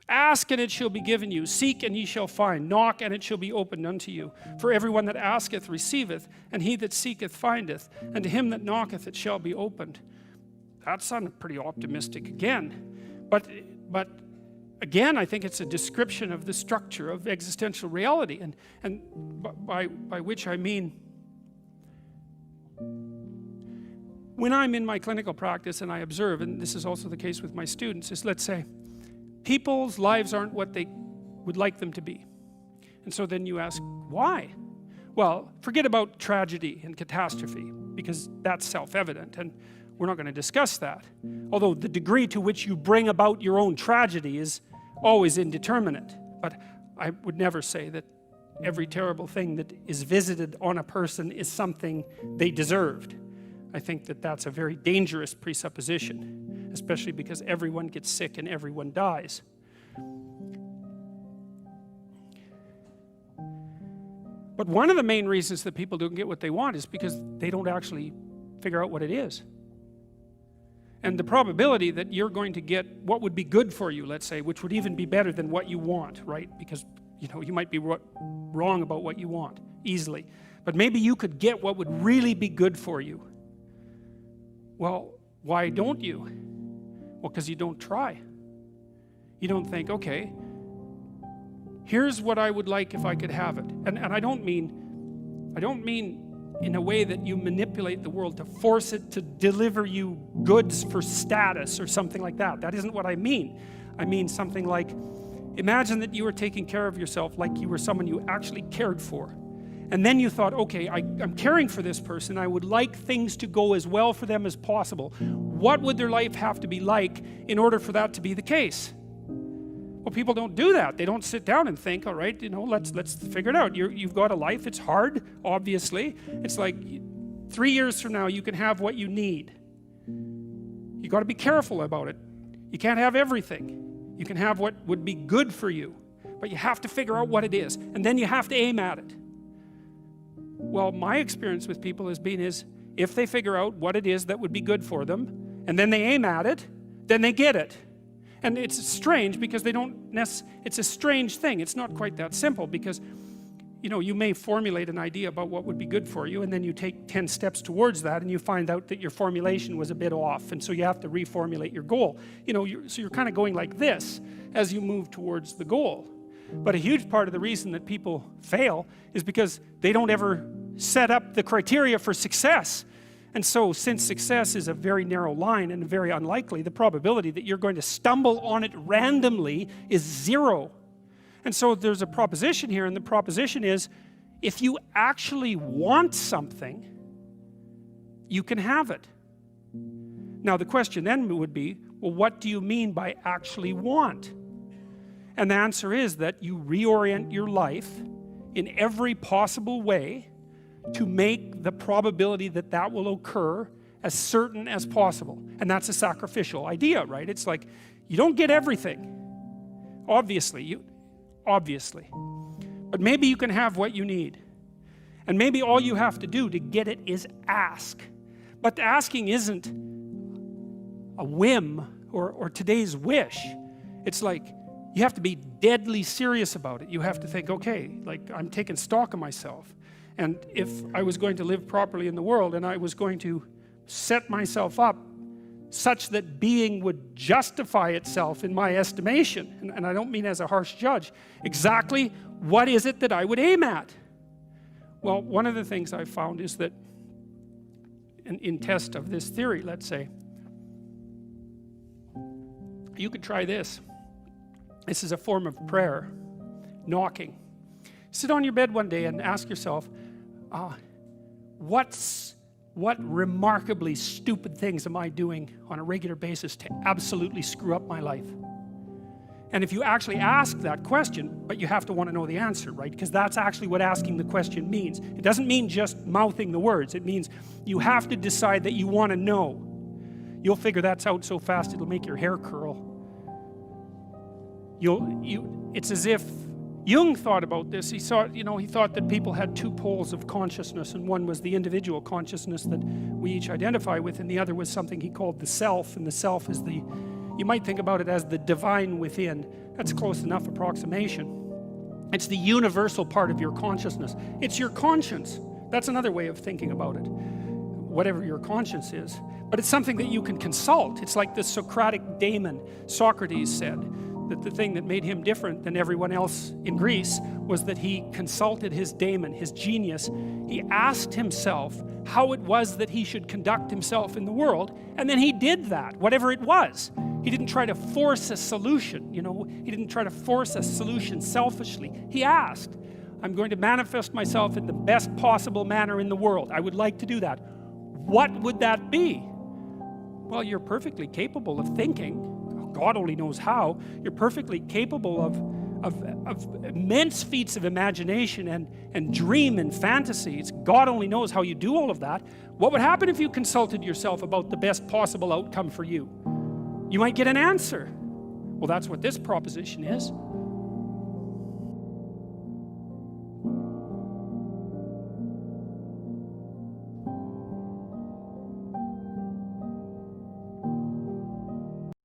Ask and it shall be given you. Seek and ye shall find. Knock and it shall be opened unto you. For everyone that asketh receiveth, and he that seeketh findeth, and to him that knocketh it shall be opened. That sounded pretty optimistic again. But again, I think it's a description of the structure of existential reality. And by which I mean, when I'm in my clinical practice and I observe, and this is also the case with my students, is let's say, people's lives aren't what they would like them to be. And so then you ask, why? Well, forget about tragedy and catastrophe, because that's self-evident, and we're not going to discuss that. Although the degree to which you bring about your own tragedy is always indeterminate. But I would never say that every terrible thing that is visited on a person is something they deserved. I think that that's a very dangerous presupposition, especially because everyone gets sick and everyone dies. But one of the main reasons that people don't get what they want is because they don't actually figure out what it is. And the probability that you're going to get what would be good for you, let's say, which would even be better than what you want, right? Because, you might be wrong about what you want easily. But maybe you could get what would really be good for you. Well, why don't you? Well, because you don't try. You don't think, okay, here's what I would like if I could have it. And I don't mean in a way that you manipulate the world to force it to deliver you goods for status or something like that. That isn't what I mean. I mean something like, imagine that you were taking care of yourself like you were someone you actually cared for. And then you thought, okay, I'm caring for this person. I would like things to go as well for them as possible. What would their life have to be like in order for that to be the case? Well, people don't do that. They don't sit down and think, all right, let's figure it out. You've got a life. It's hard, obviously. It's like 3 years from now, you can have what you need. You got to be careful about it. You can't have everything. You can have what would be good for you, but you have to figure out what it is, and then you have to aim at it. Well, my experience with people has been if they figure out what it is that would be good for them, and then they aim at it, then they get it. And it's strange because it's a strange thing. It's not quite that simple because, you may formulate an idea about what would be good for you, and then you take 10 steps towards that, and you find out that your formulation was a bit off, and so you have to reformulate your goal. So you're kind of going like this as you move towards the goal. But a huge part of the reason that people fail is because they don't ever set up the criteria for success. And so since success is a very narrow line and very unlikely, the probability that you're going to stumble on it randomly is 0. And so there's a proposition here, and the proposition is, if you actually want something, you can have it. Now the question then would be, well, what do you mean by actually want? And the answer is that you reorient your life in every possible way to make the probability that that will occur as certain as possible. And that's a sacrificial idea, right? It's like, you don't get everything. Obviously. But maybe you can have what you need. And maybe all you have to do to get it is ask. But the asking isn't a whim or today's wish. It's like, you have to be deadly serious about it. You have to think, okay, like I'm taking stock of myself. And if I was going to live properly in the world and I was going to set myself up such that being would justify itself in my estimation, and I don't mean as a harsh judge, exactly what is it that I would aim at? Well, one of the things I've found is that in test of this theory, let's say, you could try this. This is a form of prayer, knocking. Sit on your bed one day and ask yourself, what remarkably stupid things am I doing on a regular basis to absolutely screw up my life? And if you actually ask that question, but you have to want to know the answer, right? Because that's actually what asking the question means. It doesn't mean just mouthing the words. It means you have to decide that you want to know. You'll figure that's out so fast it'll make your hair curl. It's as if Jung thought about this. He thought that people had 2 poles of consciousness, and one was the individual consciousness that we each identify with, and the other was something he called the self, and the self is the You might think about it as the divine within. That's close enough approximation. It's the universal part of your consciousness. It's your conscience. That's another way of thinking about it. Whatever your conscience is. But it's something that you can consult. It's like the Socratic daemon. Socrates said that the thing that made him different than everyone else in Greece was that he consulted his daemon, his genius. He asked himself how it was that he should conduct himself in the world, and then he did that, whatever it was. He didn't try to force a solution, you know. He didn't try to force a solution selfishly. He asked, I'm going to manifest myself in the best possible manner in the world. I would like to do that. What would that be? Well, you're perfectly capable of thinking. God only knows how. You're perfectly capable of immense feats of imagination and dream and fantasy. God only knows how you do all of that. What would happen if you consulted yourself about the best possible outcome for you? You might get an answer. Well, that's what this proposition is.